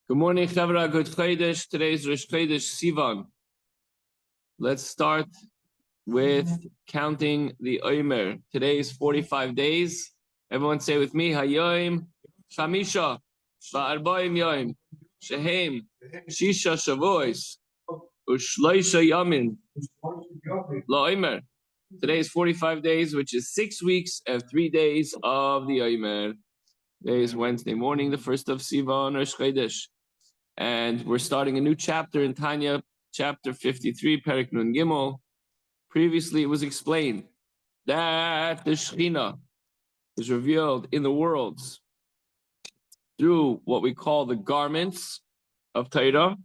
Good morning, Chavra. Good Chodesh. Today's Rosh Chodesh Sivan. Let's start with counting the Omer. Today is 45 days. Everyone say with me, Hayoim, Chamisha, Ba'arboim Yoim, Shehem, Shisha Shavuos, Ushloisha Yamin, La'omer. Today is 45 days, which is 6 weeks and 3 days of the Omer. Today is Wednesday morning, the 1st of Sivan, Rosh Chodesh. And we're starting a new chapter in Tanya, chapter 53, Perek Nun Gimel. Previously, it was explained that the Shekhinah is revealed in the worlds through what we call the garments of Torah.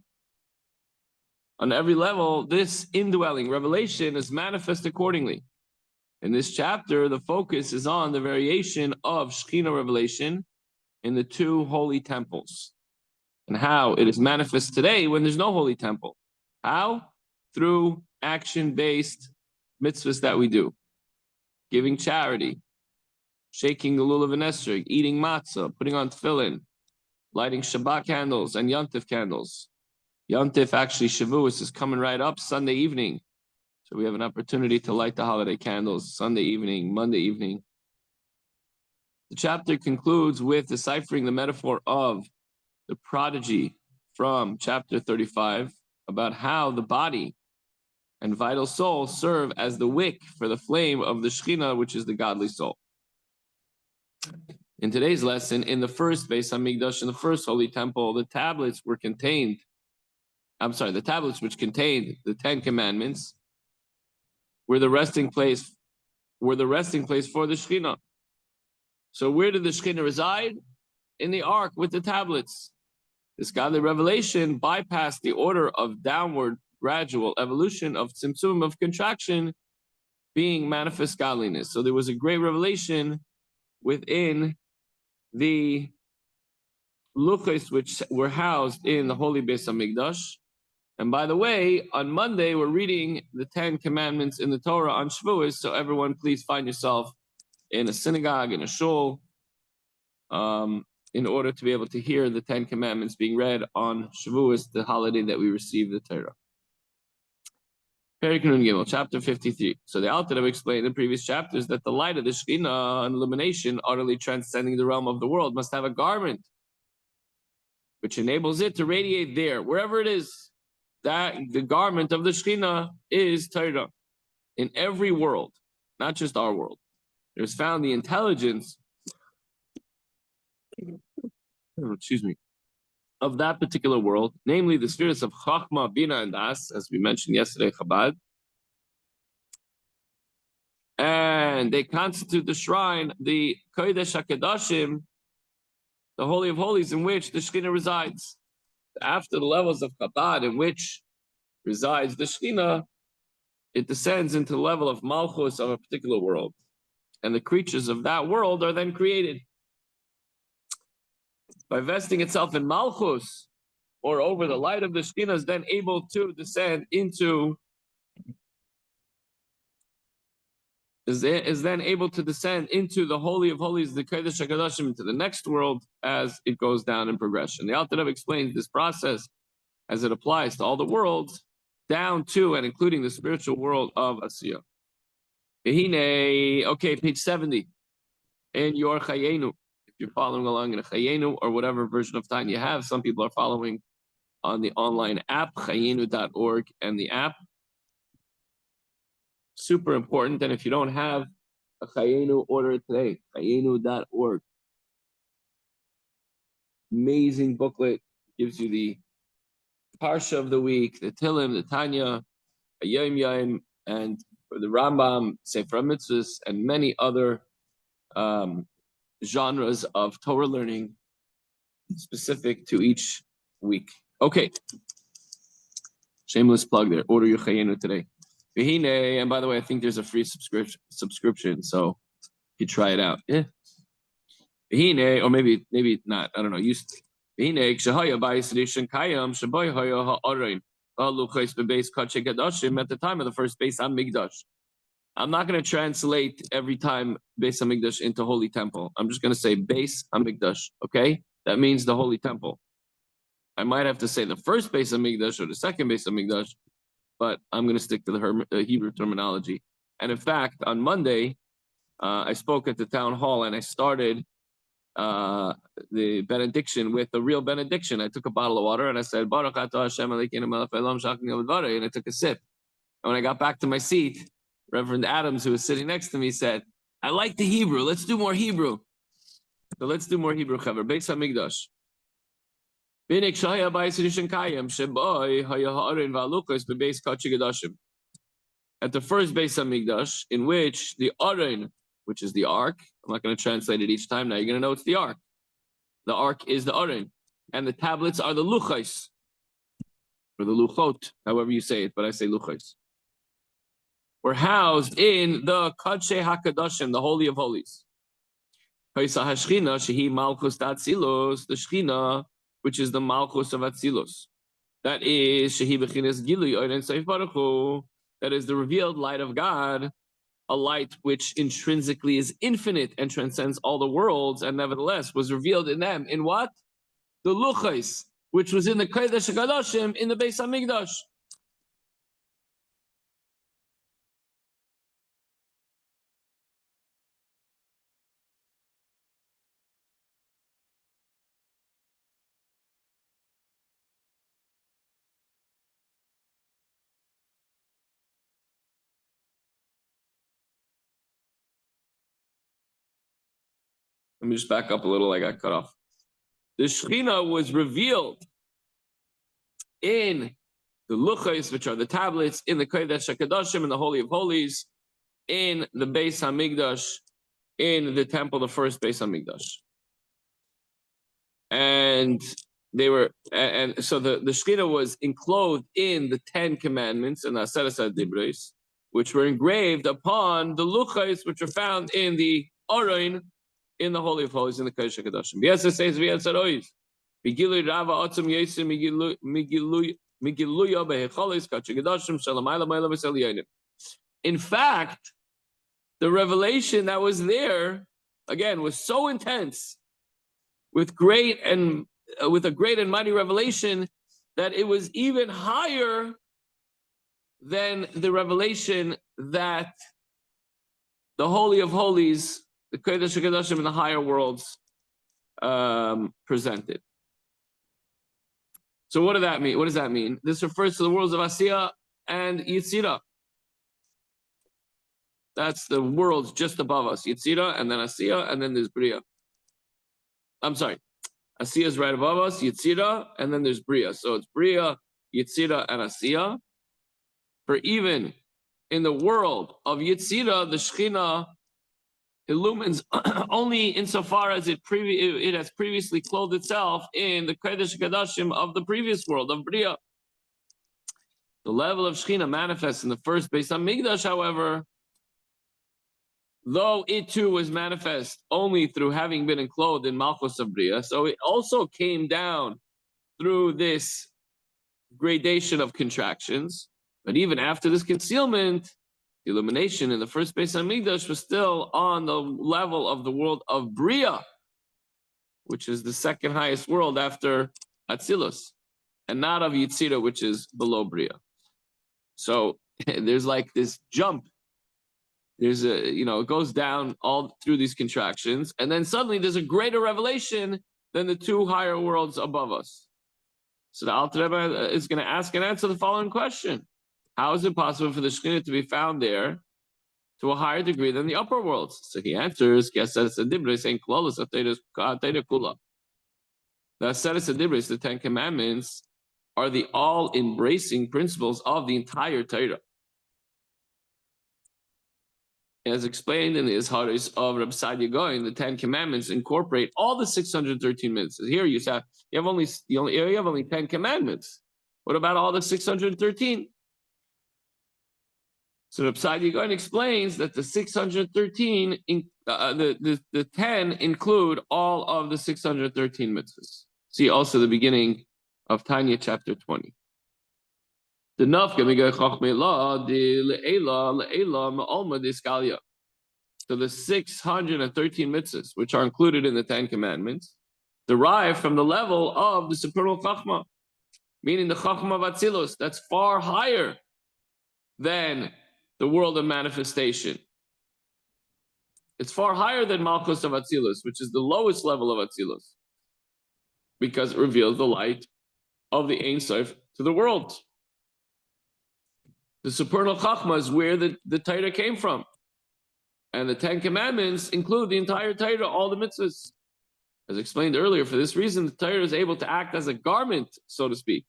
On every level, this indwelling revelation is manifest accordingly. In this chapter, the focus is on the variation of Shekhinah revelation in the two holy temples, and how it is manifest today when there's no holy temple. How? Through action-based mitzvahs that we do. Giving charity, shaking the lulav and esrog, eating matzah, putting on tefillin, lighting Shabbat candles and Yontif candles. Yontif, actually, Shavuos is coming right up Sunday evening. So we have an opportunity to light the holiday candles Sunday evening, Monday evening. The chapter concludes with deciphering the metaphor of the prodigy from chapter 35 about how the body and vital soul serve as the wick for the flame of the Shekhinah, which is the godly soul. In today's lesson, in the first Beis Hamikdash, in the first holy temple, the tablets which contained the 10 commandments were the resting place for the Shekhinah. So where did the Shekhinah reside? In the ark with the tablets. This godly revelation bypassed the order of downward gradual evolution of tzimtzum, of contraction, being manifest godliness. So there was a great revelation within the luchos which were housed in the holy Beis Hamikdash. And by the way, on Monday, we're reading the 10 commandments in the Torah on Shavuos. So everyone, please find yourself in a synagogue, in a shul, in order to be able to hear the 10 commandments being read on Shavuos, the holiday that we receive the Torah. Perek Nun Gimel, chapter 53. So the Alter Rebbe explained in previous chapters that the light of the Shekhinah and illumination, utterly transcending the realm of the world, must have a garment which enables it to radiate there, wherever it is. That the garment of the Shekhinah is Torah in every world, not just our world. There's found the intelligence of that particular world, namely the spheres of Chachma, Bina, and Das, as we mentioned yesterday, Chabad. And they constitute the shrine, the Kodesh HaKadoshim, the Holy of Holies, in which the Shekhinah resides. After the levels of Chabad in which resides the Shekhinah, it descends into the level of Malchus of a particular world. And the creatures of that world are then created. By vesting itself in Malchus, or over the light of the Shekhinah, is then able to descend into, is then able to descend into the Holy of Holies, the Kodesh HaKadoshim, into the next world as it goes down in progression. The Alter Rebbe explains this process as it applies to all the worlds, down to and including the spiritual world of Asiyah. Okay, page 70. In your Chayenu, if you're following along in a Chayenu or whatever version of Tanya you have, some people are following on the online app, chayenu.org, and the app. Super important. And if you don't have a Chayenu, order it today, chayenu.org. Amazing booklet, gives you the Parsha of the week, the Tilim, the Tanya, a Yom Yom, and for the Rambam, Sefer Mitzvahs, and many other genres of Torah learning specific to each week. Okay. Shameless plug there. Order your Chayenu today. And by the way, I think there's a free subscription, so you try it out. Yeah. Or maybe not. I don't know. At the time of the first Beis Hamikdash. I'm not going to translate every time Beis Hamikdash into Holy Temple. I'm just going to say Beis Hamikdash, okay? That means the Holy Temple. I might have to say the first Beis Hamikdash or the second Beis Hamikdash, but I'm going to stick to the Hebrew terminology. And in fact, on Monday, I spoke at the town hall and I started the benediction with a real benediction. I took a bottle of water and I said, Baruch atah Hashem Elokeinu melech haolam shachni alevarei, and I took a sip. And when I got back to my seat, Reverend Adams, who was sitting next to me, said, I like the Hebrew. Let's do more Hebrew. So let's do more Hebrew, Chaver. Beis Hamikdash. Binik shaya bayis rishon kayim sheboy haya ha'aron va'alukas bebeis kachi gedashim. At the first Beis Hamikdash, in which the Aron, which is the ark, I'm not going to translate it each time. Now you're going to know it's the ark. The ark is the Aron, and the tablets are the luchos, or the luchot, however you say it, but I say luchos. Were housed in the Kadshe HaKadoshim, the Holy of Holies. The Shechina, which is the Malchus of Atzilus. That is Shehi Bechinas Gilui Oren Seif Baruch Hu. That is the revealed light of God, a light which intrinsically is infinite and transcends all the worlds, and nevertheless was revealed in them. In what? The Luchos, which was in the Kodesh HaKadoshim, in the Beis HaMikdash. Let me just back up a little. I got cut off. The Shechina was revealed in the Luchos, which are the tablets, in the Kodesh HaKadoshim, in the Holy of Holies, in the Beis HaMikdash, in the temple, the first Beis HaMikdash. And they were, and so the Shechina was enclosed in the 10 Commandments and the Aseres HaDibros, which were engraved upon the Luchos, which are found in the Aron, in the Holy of Holies, in the Kodesh HaKadoshim. Yes, it says, Migiluy Rava Otzum Yosem Migiluya Behecholis Kachi Gedoshim Shalamayla Mayla V'Seliyanim. In fact, the revelation that was there, again, was so intense, with a great and mighty revelation, that it was even higher than the revelation that the Holy of Holies, the Kodesh HaKadoshim in the higher worlds presented. So what does that mean? What does that mean? This refers to the worlds of Asiya and Yitzira. That's the worlds just above us. Yitzira, and then Asiya, and then there's Bria. I'm sorry. Asiya is right above us, Yitzira, and then there's Bria. So it's Bria, Yitzira, and Asiya. For even in the world of Yitzira, the Shechina illumines only insofar as it has previously clothed itself in the Kodesh HaKadoshim of the previous world, of Bria. The level of Shechina manifests in the first Beis HaMikdash, however, though it too was manifest only through having been enclosed in Malchus of Bria, so it also came down through this gradation of contractions. But even after this concealment, the illumination in the first Beis HaMikdash was still on the level of the world of Bria, which is the second highest world after Atzilus, and not of Yitzira, which is below Bria. So there's like this jump. There's it goes down all through these contractions, and then suddenly there's a greater revelation than the two higher worlds above us. So the Alter Rebbe is going to ask and answer the following question. How is it possible for the Shekhinah to be found there to a higher degree than the upper worlds? So he answers, the Aseres HaDibros, the 10 Commandments, are the all-embracing principles of the entire Torah. As explained in the Izharis of Reb Sadia Goin, the 10 Commandments incorporate all the 613 mitzvahs. Here you have only 10 commandments. What about all the 613? So Reb Sadia Goin explains that the 613, the 10 include all of the 613 mitzvahs. See also the beginning of Tanya chapter 20. The nafka migay chachmei la de le'ela ma'alma diskalia. So the 613 mitzvahs, which are included in the 10 Commandments, derived from the level of the supernal Chachma, meaning the Chachma of Atzilus, that's far higher than the world of manifestation. It's far higher than Malchus of Atzilus, which is the lowest level of Atzilus, because it reveals the light of the Ein Sof to the world. The supernal Chachma is where the Torah came from. And the Ten Commandments include the entire Torah, all the mitzvahs. As explained earlier, for this reason, the Torah is able to act as a garment, so to speak,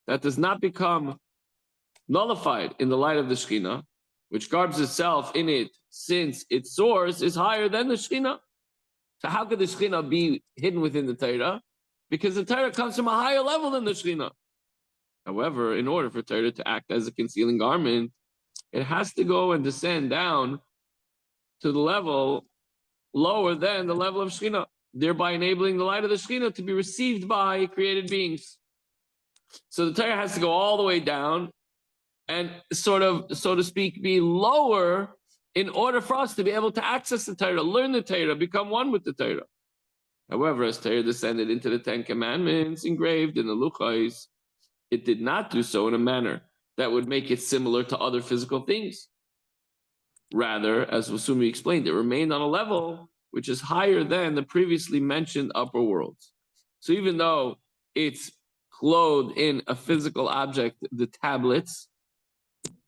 that does not become nullified in the light of the Shekhinah, which garbs itself in it, since its source is higher than the Shekhinah. So how could the Shekhinah be hidden within the Torah? Because the Torah comes from a higher level than the Shekhinah. However, in order for Torah to act as a concealing garment, it has to go and descend down to the level lower than the level of Shekhinah, thereby enabling the light of the Shekhinah to be received by created beings. So the Torah has to go all the way down and sort of, so to speak, be lower in order for us to be able to access the Torah, learn the Torah, become one with the Torah. However, as Torah descended into the Ten Commandments engraved in the Luchais, it did not do so in a manner that would make it similar to other physical things. Rather, as Vasumi explained, it remained on a level which is higher than the previously mentioned upper worlds. So even though it's clothed in a physical object, the tablets,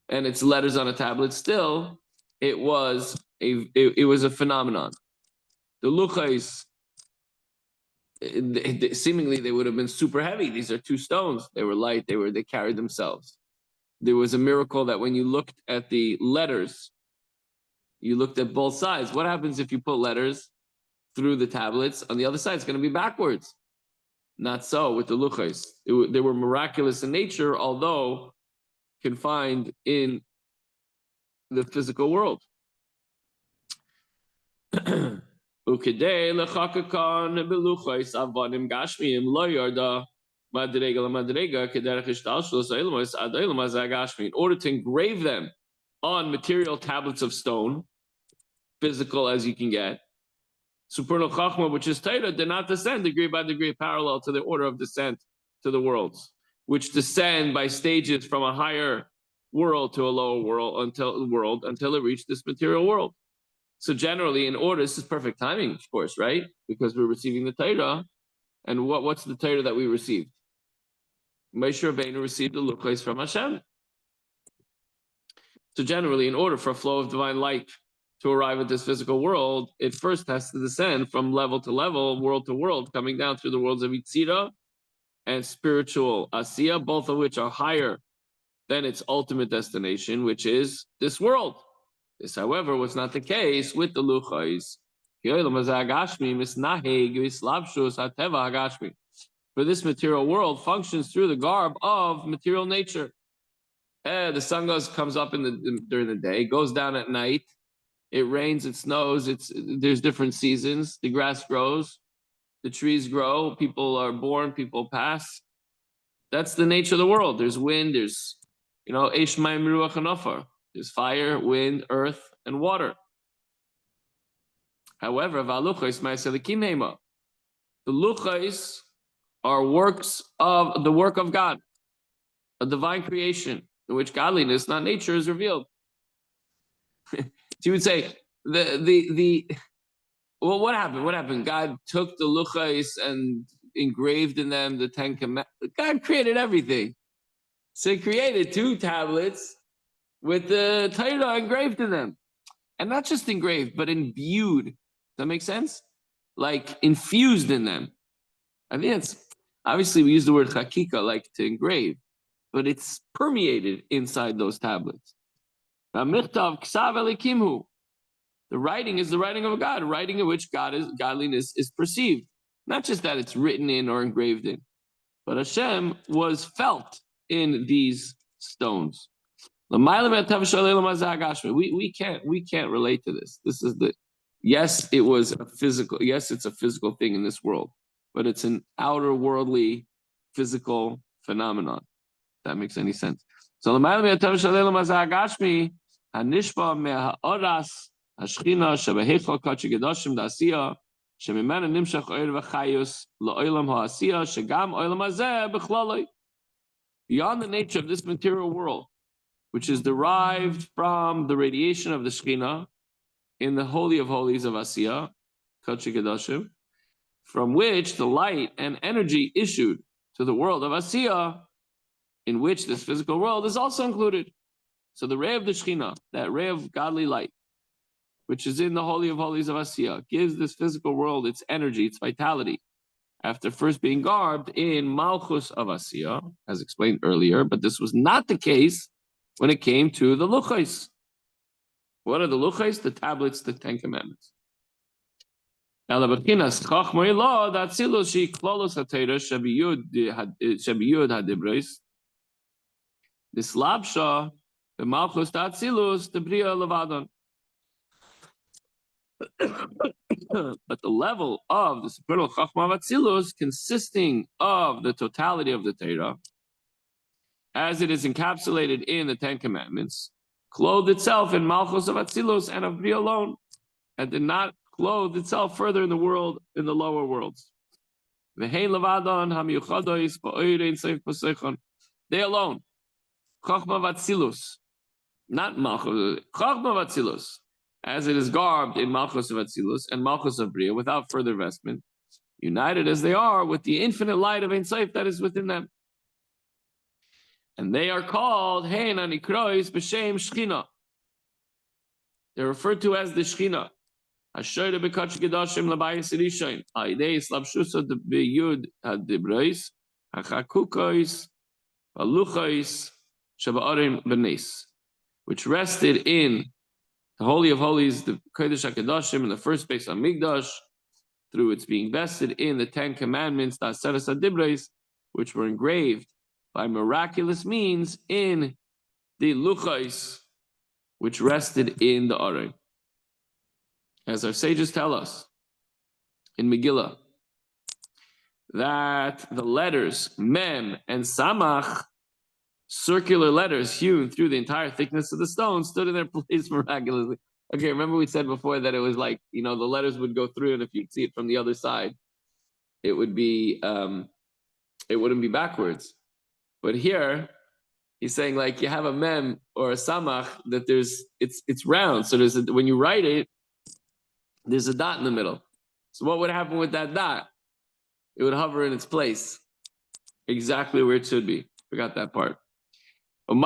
and its letters on a tablet, still it was a phenomenon. The luchais, seemingly they would have been super heavy. These are two stones. They were light. They carried themselves. There was a miracle that when you looked at the letters, you looked at both sides. What happens if you put letters through the tablets? On the other side, it's going to be backwards. Not so with the luchais. They were miraculous in nature, although confined in the physical world. Ukidei lechakakan beluchais avanim gashmiyim lo yarda madrega lamadrega kederech ishtalshlos ha'ilmos ad ha'ilmos ha'gashmi. In order to engrave them on material tablets of stone, physical as you can get, supernal chachma, which is Torah, did not descend degree by degree parallel to the order of descent to the worlds, which descend by stages from a higher world to a lower world until it reached this material world. So generally, in order, this is perfect timing, of course, right? Because we're receiving the Torah, and what's the Torah that we received? Moshe Rabbeinu received the luchos from Hashem. So generally, in order for a flow of divine light to arrive at this physical world, it first has to descend from level to level, world to world, coming down through the worlds of Yitzira and spiritual Asiya, both of which are higher than its ultimate destination, which is this world. This, however, was not the case with the Luchais. For this material world functions through the garb of material nature. The sun comes up during the day, goes down at night. It rains, it snows, there's different seasons. The grass grows, the trees grow, people are born, people pass. That's the nature of the world. There's wind, there's Eish Mayim Ruach Hanofar. There's fire, wind, earth, and water. However, the luchais are works of the work of God, a divine creation in which godliness, not nature, is revealed. So you would say well, what happened? What happened? God took the luchais and engraved in them the Ten Commandments. God created everything. So he created two tablets with the Torah engraved in them. And not just engraved, but imbued. Does that make sense? Like infused in them. I think it's, obviously we use the word chakika, like to engrave, but it's permeated inside those tablets. The writing is the writing of God, a writing in which godliness is perceived. Not just that it's written in or engraved in, but Hashem was felt in these stones. We can't relate to this. This is it's a physical thing in this world, but it's an outer worldly physical phenomenon. If that makes any sense. So שממנה נמשך אור וחיוס לעולם העשייה, שגם עולם הזה בכללו. Beyond the nature of this material world, which is derived from the radiation of the Shekhinah in the Holy of Holies of Asiya, Kodesh Kodashim, from which the light and energy issued to the world of Asiya, in which this physical world is also included. So the ray of the Shekhinah, that ray of godly light, which is in the Holy of Holies of Asiya, gives this physical world its energy, its vitality, after first being garbed in Malchus of Asiya, as explained earlier, but this was not the case when it came to the Luchos. What are the Luchos? The tablets, the 10 Commandments. Now, the Bechinas Chachmoi Law, that Atzilus she klolos hatera shabiyud hadibros, the Slabsha, the Malchus, the Atzilus, the Bria Levadon. But the level of the supernal Chachma of Atzilus, consisting of the totality of the Torah, as it is encapsulated in the 10 Commandments, clothed itself in Malchus of Atzilus and of Bria alone, and did not clothe itself further in the world, in the lower worlds. They alone, Chachma of Atzilus, not Malchus, Chachma of Atzilus, as it is garbed in Malchus of Atzilus and Malchus of Bria, without further vestment, united as they are with the infinite light of Ein Sof that is within them. And they are called Hein Anikrois B'Shem Shechina. They're referred to as the Shechina. Hashoyre B'Kodesh Kodashim L'Bayis Rishon, Aidei Slabshusa B'Yud HaDibros, HaChakukois, Haluchos, Shaba'arim B'Nes, which rested in the Holy of Holies, the Kodesh HaKodashim, in the first base of Migdash, through its being vested in the 10 Commandments, the Aseres HaDibros, which were engraved by miraculous means in the Luchos, which rested in the Aron. As our sages tell us in Megillah, that the letters Mem and Samach, circular letters hewn through the entire thickness of the stone, stood in their place miraculously. Okay, remember we said before that it was like, the letters would go through, and if you see it from the other side, it would be, it wouldn't be backwards. But here, he's saying like you have a Mem or a Samach that it's round. So when you write it, there's a dot in the middle. So what would happen with that dot? It would hover in its place, exactly where it should be. Forgot that part. And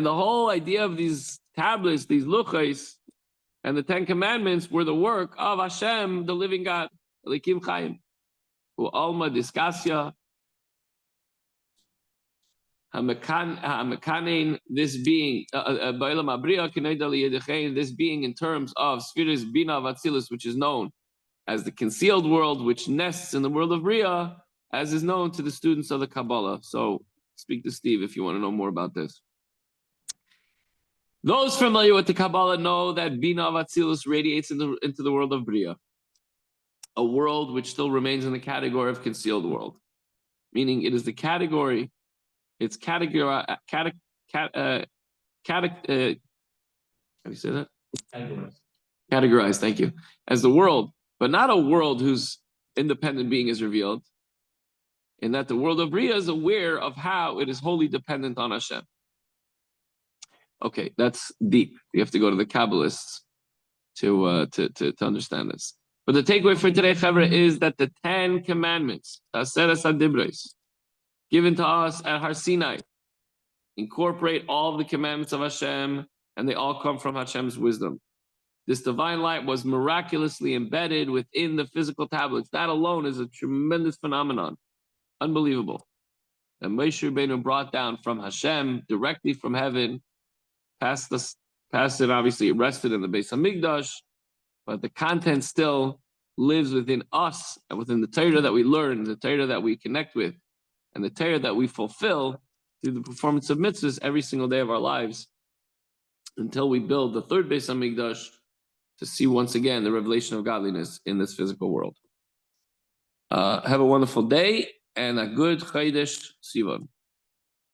the whole idea of these tablets, these luchos, and the 10 Commandments were the work of Hashem, the living God, Elikim Chaim, who alma diskasya, Hamakanin, this being, this being in terms of Spheres Bina of Atzilus, which is known as the concealed world, which nests in the world of Bria, as is known to the students of the Kabbalah. So speak to Steve if you want to know more about this. Those familiar with the Kabbalah know that Bina of Atzilus radiates into the world of Bria, a world which still remains in the category of concealed world, meaning it is the category. It's how do you say that? Categorized, thank you. As the world, but not a world whose independent being is revealed, in that the world of Bria is aware of how it is wholly dependent on Hashem. Okay, that's deep. You have to go to the Kabbalists to understand this. But the takeaway for today, Chevra, is that the 10 Commandments, Aseres HaDibros, given to us at Har Sinai, incorporate all of the commandments of Hashem, and they all come from Hashem's wisdom. This divine light was miraculously embedded within the physical tablets. That alone is a tremendous phenomenon. Unbelievable. That Moshe Rabbeinu brought down from Hashem, directly from heaven, past it, obviously it rested in the Beis HaMikdash, but the content still lives within us, and within the Torah that we learn, the Torah that we connect with, and the Torah that we fulfill through the performance of mitzvahs every single day of our lives, until we build the third Beis HaMikdash to see once again the revelation of godliness in this physical world. Have a wonderful day and a good Chodesh Sivan.